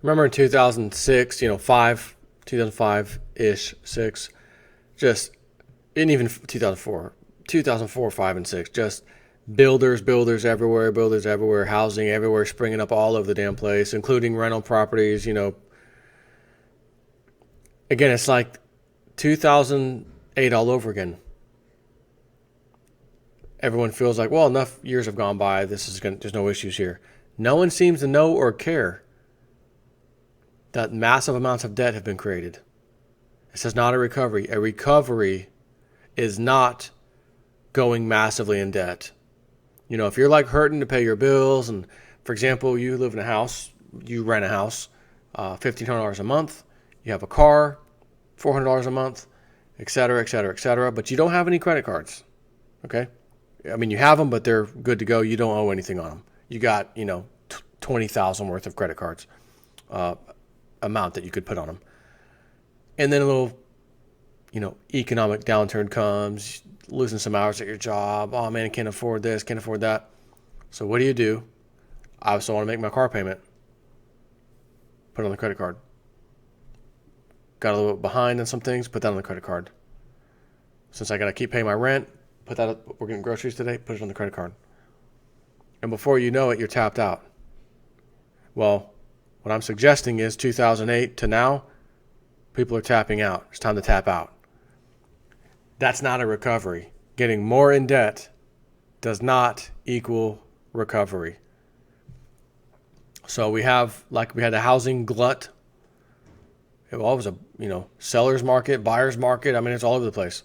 Remember in 2006, 2005-ish, 6, just, and even 2004, 5, and 6, just builders everywhere, housing everywhere, springing up all over the damn place, including rental properties, Again, it's like 2008 all over again. Everyone feels like, well, enough years have gone by. There's no issues here. No one seems to know or care that massive amounts of debt have been created. This is not a recovery. A recovery is not going massively in debt. If you're like hurting to pay your bills, and for example, you live in a house, you rent a house, $1,500 a month, you have a car, $400 a month, et cetera, et cetera, et cetera, but you don't have any credit cards, okay? I mean, you have them, but they're good to go. You don't owe anything on them. You got, 20,000 worth of credit cards, amount that you could put on them. And then a little, economic downturn comes, losing some hours at your job. Oh man, I can't afford this, can't afford that. So what do? I also want to make my car payment. Put it on the credit card. Got a little bit behind on some things, put that on the credit card. Since I got to keep paying my rent, put that up, we're getting groceries today, put it on the credit card. And before you know it, you're tapped out. Well, what I'm suggesting is 2008 to now, people are tapping out. It's time to tap out. That's not a recovery. Getting more in debt does not equal recovery. So we had a housing glut. It was a, seller's market, buyer's market. I mean, it's all over the place.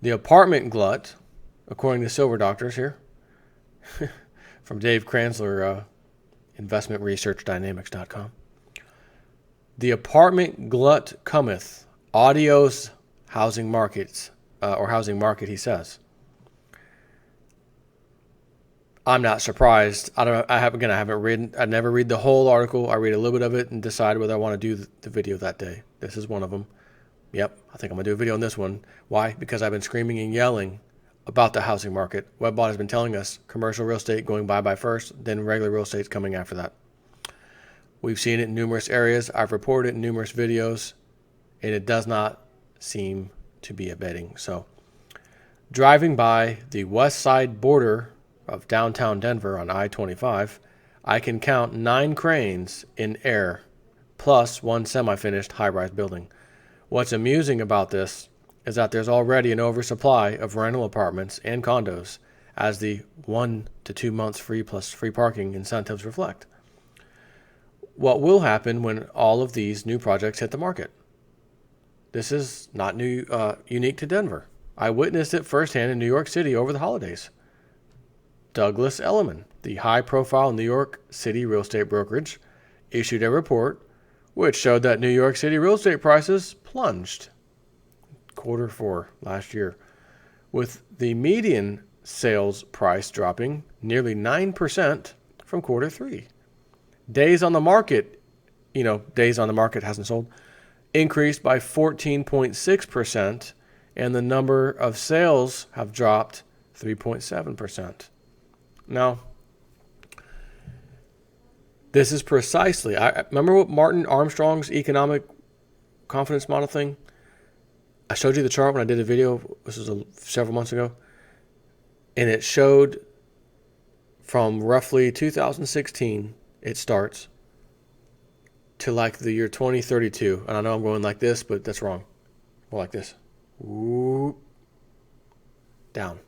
The apartment glut, according to Silver Doctors here, from Dave Kranzler, investmentresearchdynamics.com. The apartment glut cometh, Audio's housing markets, or housing market, he says. I'm not surprised. I never read the whole article. I read a little bit of it and decide whether I want to do the video that day. This is one of them. Yep, I think I'm going to do a video on this one. Why? Because I've been screaming and yelling about the housing market. Webbot has been telling us commercial real estate going bye-bye first, then regular real estate's coming after that. We've seen it in numerous areas. I've reported it in numerous videos, and it does not seem to be abating. So, driving by the west side border of downtown Denver on I-25, I can count 9 cranes in air, plus one semi-finished high-rise building. What's amusing about this is that there's already an oversupply of rental apartments and condos, as the 1 to 2 months free plus free parking incentives reflect. What will happen when all of these new projects hit the market? This is not unique to Denver. I witnessed it firsthand in New York City over the holidays. Douglas Elliman, the high-profile New York City real estate brokerage, issued a report which showed that New York City real estate prices plunged Q4 last year, with the median sales price dropping nearly 9% from Q3. Days on the market hasn't sold, increased by 14.6%, and the number of sales have dropped 3.7%. Now, this is precisely, I remember what Martin Armstrong's economic confidence model thing? I showed you the chart when I did a video, this was several months ago, and it showed from roughly 2016, it starts, to like the year 2032. And I know I'm going like this, but that's wrong. More like this. Ooh. Down.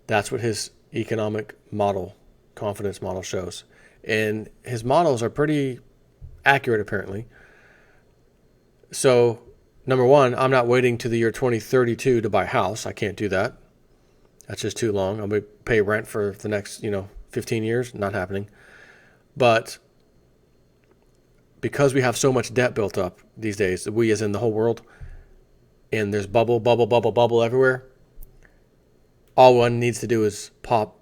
That's what his economic model, confidence model shows. And his models are pretty accurate, apparently. So, number one, I'm not waiting to the year 2032 to buy a house. I can't do that. That's just too long. I'm going to pay rent for the next, 15 years. Not happening. But because we have so much debt built up these days, we as in the whole world, and there's bubble everywhere, all one needs to do is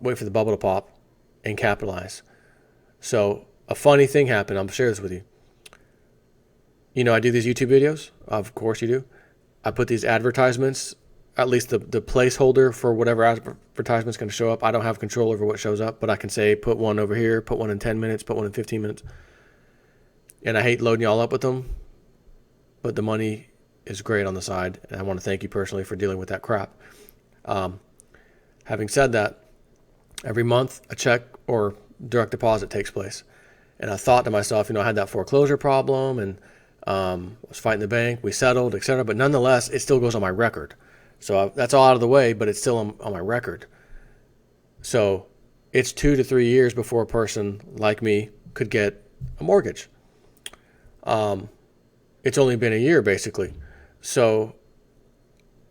wait for the bubble to pop and capitalize. So a funny thing happened. I'll share this with you. I do these YouTube videos. Of course you do. I put these advertisements, at least the placeholder for whatever advertisement's going to show up. I don't have control over what shows up, but I can say put one over here, put one in 10 minutes, put one in 15 minutes. And I hate loading y'all up with them, but the money is great on the side, and I want to thank you personally for dealing with that crap. Having said that, every month a check or direct deposit takes place. And I thought to myself, I had that foreclosure problem and was fighting the bank. We settled, etc. But nonetheless, it still goes on my record. So that's all out of the way, but it's still on my record. So it's 2 to 3 years before a person like me could get a mortgage. It's only been a year, basically. So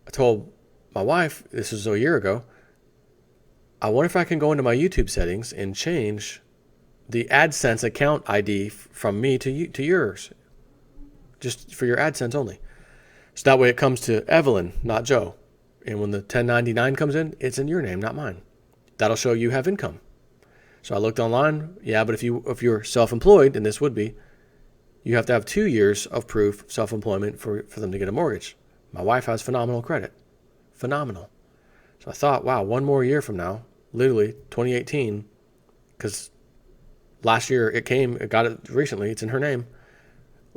I told my wife, this was a year ago, I wonder if I can go into my YouTube settings and change the AdSense account ID from me to yours, just for your AdSense only. So that way it comes to Evelyn, not Joe. And when the 1099 comes in, it's in your name, not mine. That'll show you have income. So I looked online. Yeah, but if you're self-employed, and this would be, you have to have 2 years of proof of self-employment for them to get a mortgage. My wife has phenomenal credit. Phenomenal. So I thought, wow, 1 more year from now, literally 2018, because last year it got it recently, it's in her name.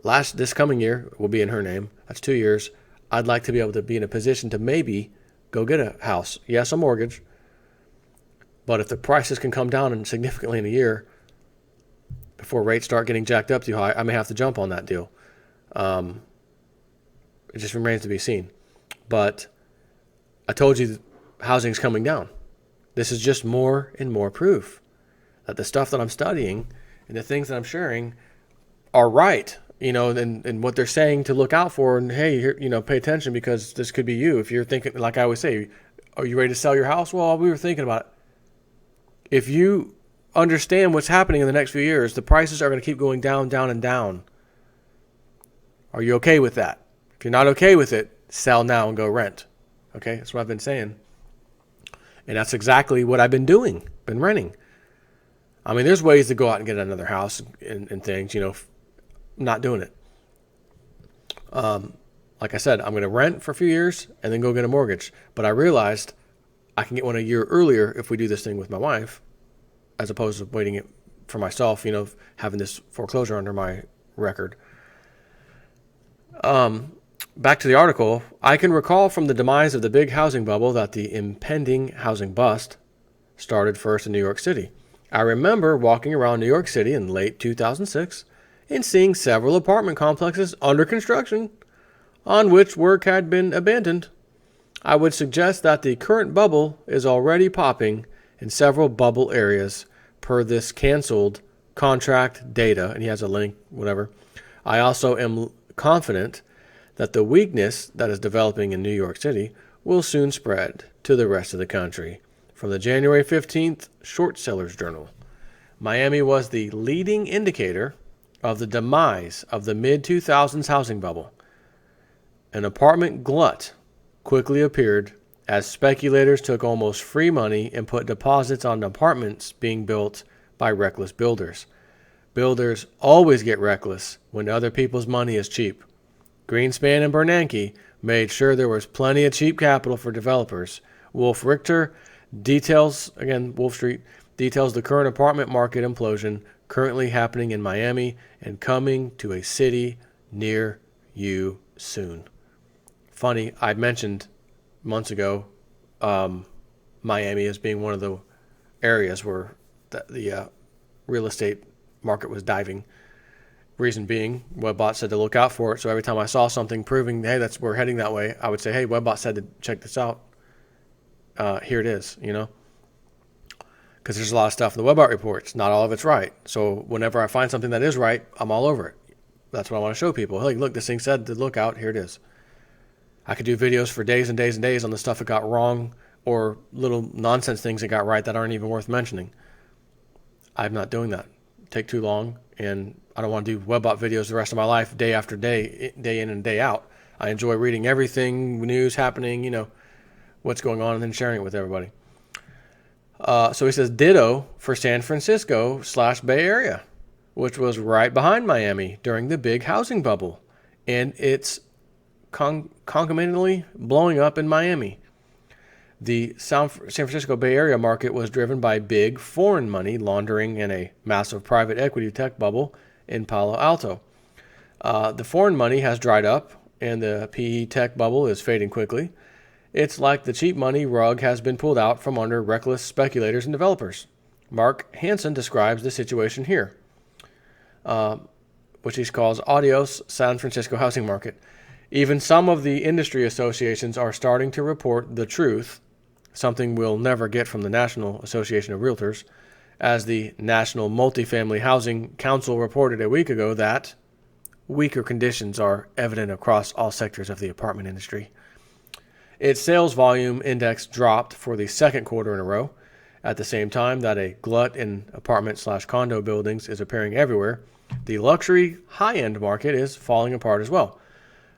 This coming year will be in her name. That's 2 years. I'd like to be able to be in a position to maybe go get a house. Yes, a mortgage. But if the prices can come down significantly in a year before rates start getting jacked up too high, I may have to jump on that deal. It just remains to be seen. But I told you housing's coming down. This is just more and more proof that the stuff that I'm studying and the things that I'm sharing are right. And what they're saying to look out for, and hey, pay attention because this could be you. If you're thinking, like I always say, are you ready to sell your house? Well, we were thinking about it. If you understand what's happening in the next few years, the prices are going to keep going down, down, and down. Are you okay with that? If you're not okay with it, sell now and go rent. Okay, that's what I've been saying. And that's exactly what I've been doing, been renting. I mean, there's ways to go out and get another house and things, not doing it. Like I said, I'm going to rent for a few years and then go get a mortgage. But I realized I can get one a year earlier if we do this thing with my wife, as opposed to waiting it for myself, having this foreclosure under my record. Back to the article, I can recall from the demise of the big housing bubble that the impending housing bust started first in New York City. I remember walking around New York City in late 2006 and seeing several apartment complexes under construction on which work had been abandoned. I would suggest that the current bubble is already popping in several bubble areas per this canceled contract data, and he has a link, whatever. I also am confident that the weakness that is developing in New York City will soon spread to the rest of the country. From the January 15th Short Sellers Journal, Miami was the leading indicator of the demise of the mid-2000s housing bubble. An apartment glut quickly appeared as speculators took almost free money and put deposits on apartments being built by reckless builders. Builders always get reckless when other people's money is cheap. Greenspan and Bernanke made sure there was plenty of cheap capital for developers. Wolf Richter details, again, Wolf Street, details the current apartment market implosion currently happening in Miami and coming to a city near you soon. Funny, I mentioned months ago Miami as being one of the areas where the real estate market was diving. Reason being, Webbot said to look out for it. So every time I saw something proving, hey, we're heading that way, I would say, hey, Webbot said to check this out. Here it is, because there's a lot of stuff in the Webbot reports. Not all of it's right. So whenever I find something that is right, I'm all over it. That's what I want to show people. Hey, look, this thing said to look out. Here it is. I could do videos for days and days and days on the stuff that got wrong or little nonsense things that got right that aren't even worth mentioning. I'm not doing that. Take too long, and I don't want to do Webbot videos the rest of my life, day after day, day in and day out. I enjoy reading everything, news happening, what's going on, and then sharing it with everybody. So he says ditto for San Francisco / Bay Area, which was right behind Miami during the big housing bubble, and it's concomitantly blowing up in Miami. The San Francisco Bay Area market was driven by big foreign money laundering and a massive private equity tech bubble in Palo Alto. The foreign money has dried up, and the PE tech bubble is fading quickly. It's like the cheap money rug has been pulled out from under reckless speculators and developers. Mark Hansen describes the situation here, which he calls Adios San Francisco housing market. Even some of the industry associations are starting to report the truth, something we'll never get from the National Association of Realtors, as the National Multifamily Housing Council reported a week ago that weaker conditions are evident across all sectors of the apartment industry. Its sales volume index dropped for the second quarter in a row, at the same time that a glut in apartment/condo buildings is appearing everywhere. The luxury high-end market is falling apart as well,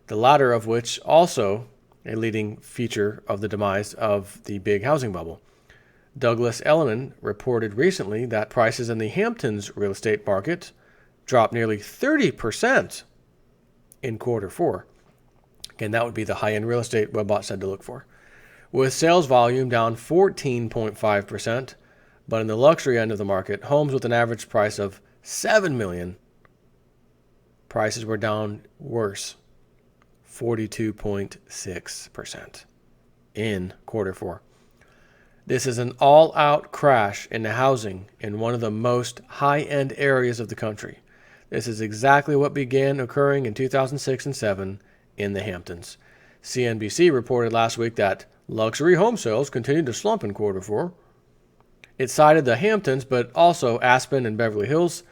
the latter of which also a leading feature of the demise of the big housing bubble. Douglas Elliman reported recently that prices in the Hamptons real estate market dropped nearly 30% in quarter four. Again, that would be the high-end real estate Webbot said to look for. With sales volume down 14.5%, but in the luxury end of the market, homes with an average price of $7 million, prices were down worse, 42.6% in quarter four. This is an all-out crash in the housing in one of the most high-end areas of the country. This is exactly what began occurring in 2006 and 2007 in the Hamptons. CNBC reported last week that luxury home sales continued to slump in quarter four. It cited the Hamptons, but also Aspen and Beverly Hills.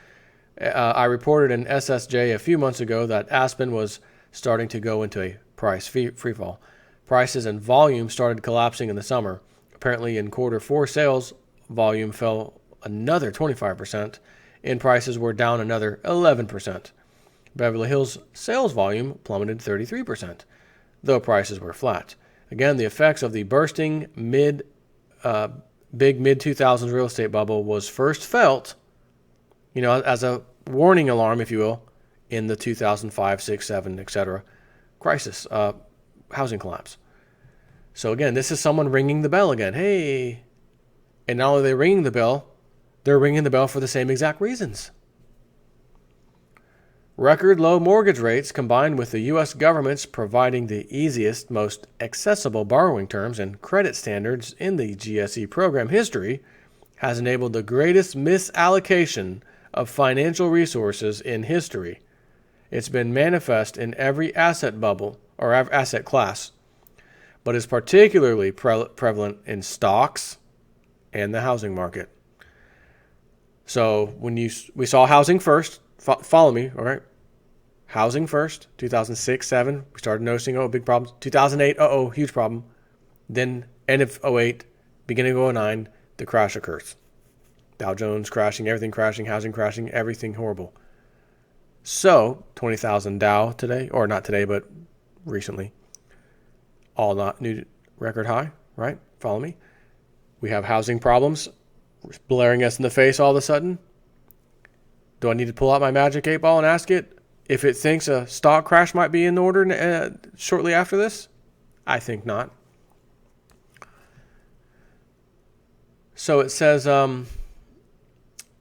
I reported in SSJ a few months ago that Aspen was starting to go into a price freefall. Prices and volume started collapsing in the summer. Apparently in quarter four, sales volume fell another 25%, and prices were down another 11%. Beverly Hills sales volume plummeted 33%, though prices were flat. Again, the effects of the bursting big mid-2000s real estate bubble was first felt, as a warning alarm, if you will, in the 2005, 6, 7, etc. crisis, housing collapse. So again, this is someone ringing the bell again. Hey, and not only are they ringing the bell, they're ringing the bell for the same exact reasons. Record low mortgage rates combined with the U.S. government's providing the easiest, most accessible borrowing terms and credit standards in the GSE program history has enabled the greatest misallocation of financial resources in history. It's been manifest in every asset bubble or asset class, but is particularly prevalent in stocks and the housing market. So when we saw housing first, follow me, all right? Housing first, 2006, 7, we started noticing, big problems. 2008, huge problem. Then end of 08, beginning of 09, the crash occurs. Dow Jones crashing, everything crashing, housing crashing, everything horrible. So, 20,000 Dow today, or not today, but recently. All not new record high, right? Follow me. We have housing problems blaring us in the face all of a sudden. Do I need to pull out my magic 8-ball and ask it if it thinks a stock crash might be in order shortly after this? I think not. So it says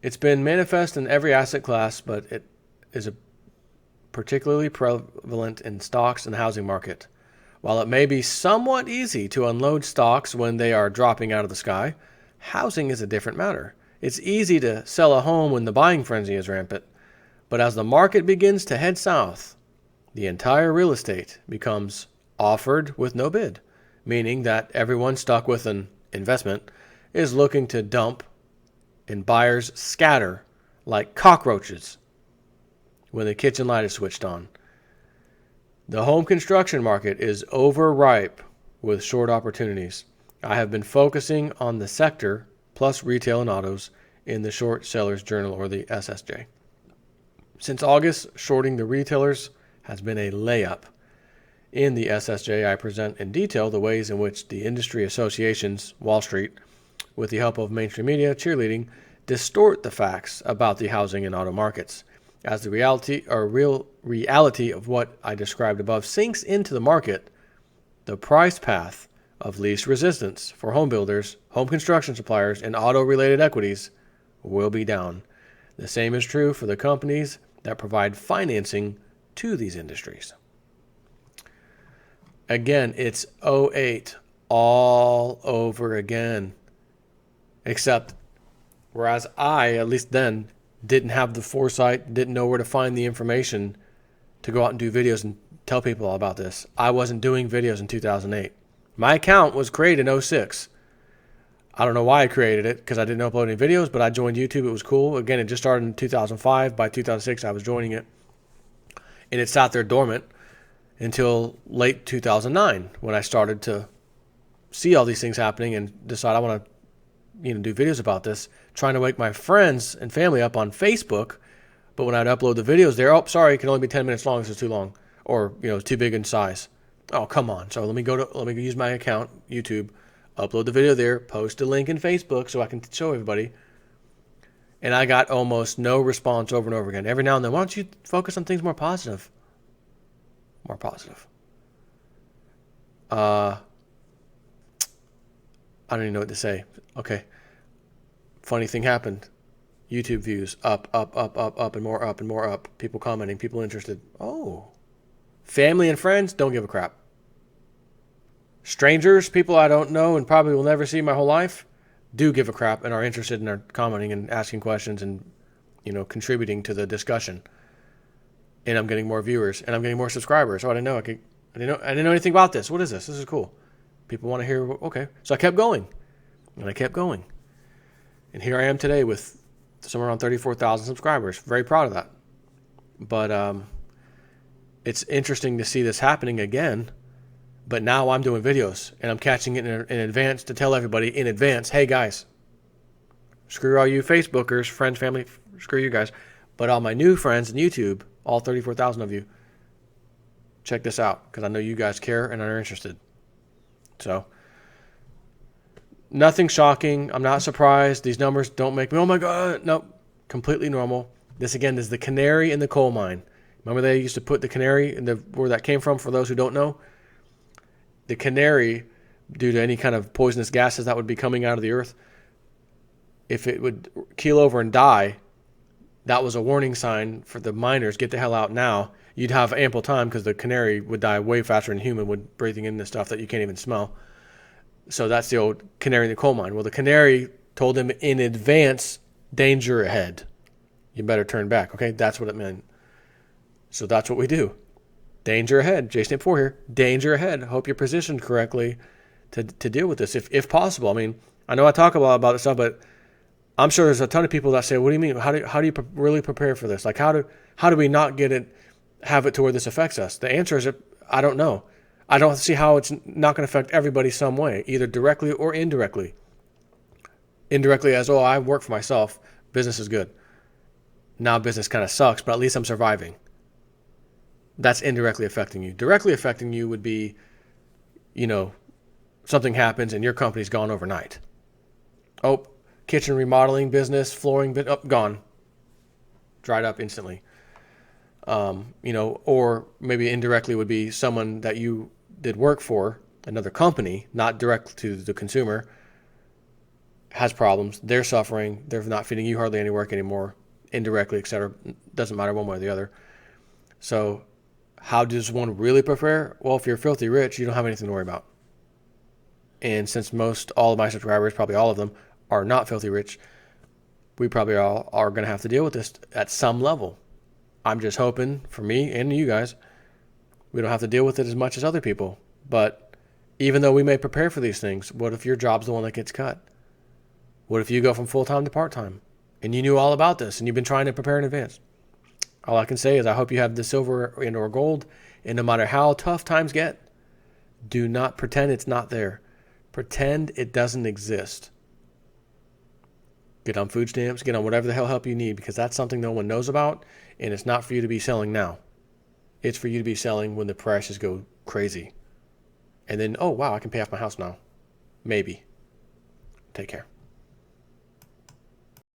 it's been manifest in every asset class, but it is particularly prevalent in stocks and the housing market. While it may be somewhat easy to unload stocks when they are dropping out of the sky, housing is a different matter. It's easy to sell a home when the buying frenzy is rampant. But as the market begins to head south, the entire real estate becomes offered with no bid, meaning that everyone stuck with an investment is looking to dump, and buyers scatter like cockroaches when the kitchen light is switched on. The home construction market is overripe with short opportunities. I have been focusing on the sector plus retail and autos in the Short Sellers Journal, or the SSJ. Since August, shorting the retailers has been a layup. In the SSJ, I present in detail the ways in which the industry associations, Wall Street, with the help of mainstream media cheerleading, distort the facts about the housing and auto markets. As the real reality of what I described above sinks into the market, the price path of least resistance for home builders, home construction suppliers, and auto-related equities will be down. The same is true for the companies that provide financing to these industries. Again, it's '08 all over again. Except, whereas I, at least then, didn't have the foresight, didn't know where to find the information to go out and do videos and tell people all about this. I wasn't doing videos in 2008. My account was created in '06. I don't know why I created it, because I didn't upload any videos, but I joined YouTube. It was cool. Again, it just started in 2005. By 2006, I was joining it. And it sat there dormant until late 2009, when I started to see all these things happening and decide I want to do videos about this, trying to wake my friends and family up on Facebook. But when I'd upload the videos there, oh, sorry, it can only be 10 minutes long, this is too long, or too big in size. Oh, come on. So let me use my account, YouTube, upload the video there, post a link in Facebook so I can show everybody. And I got almost no response over and over again. Every now and then, why don't you focus on things more positive? More positive. I don't even know what to say. Okay. Funny thing happened. YouTube views up, and more up, and more up. People commenting, people interested. Oh. Family and friends don't give a crap. Strangers, people I don't know and probably will never see my whole life, do give a crap and are interested and are commenting and asking questions and, contributing to the discussion. And I'm getting more viewers and I'm getting more subscribers. Oh, I didn't know anything about this. What is this? This is cool. People want to hear. Okay. So I kept going and I kept going. And here I am today with somewhere around 34,000 subscribers. Very proud of that. But it's interesting to see this happening again. But now I'm doing videos and I'm catching it in advance to tell everybody in advance, hey guys, screw all you Facebookers, friends, family, screw you guys. But all my new friends on YouTube, all 34,000 of you, check this out because I know you guys care and are interested. So, nothing shocking. I'm not surprised. These numbers don't make me, oh my God. Nope. Completely normal. This again is the canary in the coal mine. Remember they used to put the canary in where that came from for those who don't know? The canary, due to any kind of poisonous gases that would be coming out of the earth, if it would keel over and die, that was a warning sign for the miners, get the hell out now. You'd have ample time because the canary would die way faster than a human would, breathing in the stuff that you can't even smell. So that's the old canary in the coal mine. Well, the canary told him in advance, danger ahead. You better turn back, okay? That's what it meant. So that's what we do. Danger ahead. JSnip4 here. Danger ahead. Hope you're positioned correctly to deal with this, if possible. I mean, I know I talk a lot about this stuff, but I'm sure there's a ton of people that say, what do you mean? How do you really prepare for this? Like, how do we not have it to where this affects us? The answer is, I don't know. I don't see how it's not going to affect everybody some way, either directly or indirectly. Indirectly as, I work for myself. Business is good. Now business kind of sucks, but at least I'm surviving. That's indirectly affecting you. Directly affecting you would be, something happens and your company's gone overnight. Oh, kitchen remodeling business, flooring, gone. Dried up instantly. Or maybe indirectly would be someone that you did work for, another company, not direct to the consumer, has problems. They're suffering. They're not feeding you hardly any work anymore, indirectly, etc. Doesn't matter one way or the other. So how does one really prepare? Well, if you're filthy rich, you don't have anything to worry about. And since all of my subscribers, probably all of them, are not filthy rich, we probably all are going to have to deal with this at some level. I'm just hoping, for me and you guys, we don't have to deal with it as much as other people. But even though we may prepare for these things, what if your job's the one that gets cut? What if you go from full-time to part-time? And you knew all about this and you've been trying to prepare in advance? All I can say is I hope you have the silver and or gold, and no matter how tough times get, do not pretend it's not there. Pretend it doesn't exist. Get on food stamps, get on whatever the hell help you need, because that's something no one knows about, and it's not for you to be selling now. It's for you to be selling when the prices go crazy. And then, oh wow, I can pay off my house now. Maybe. Take care.